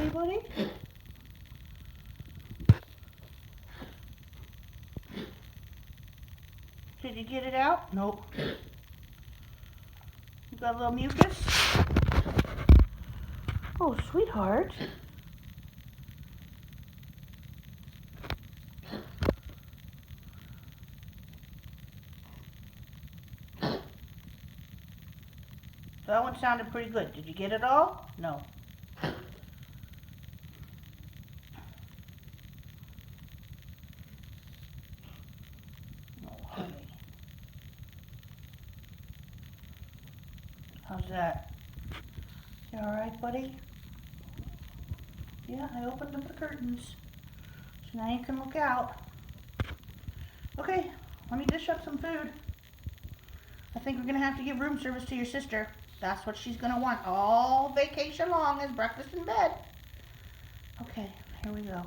okay, buddy? Did you get it out? Nope. You got a little mucus? Oh, sweetheart. That one sounded pretty good. Did you get it all? No. Oh, honey. How's that? You alright, buddy? Yeah, I opened up the curtains. So now you can look out. Okay, let me dish up some food. I think we're going to have to give room service to your sister. That's what she's going to want all vacation long is breakfast in bed. Okay, here we go.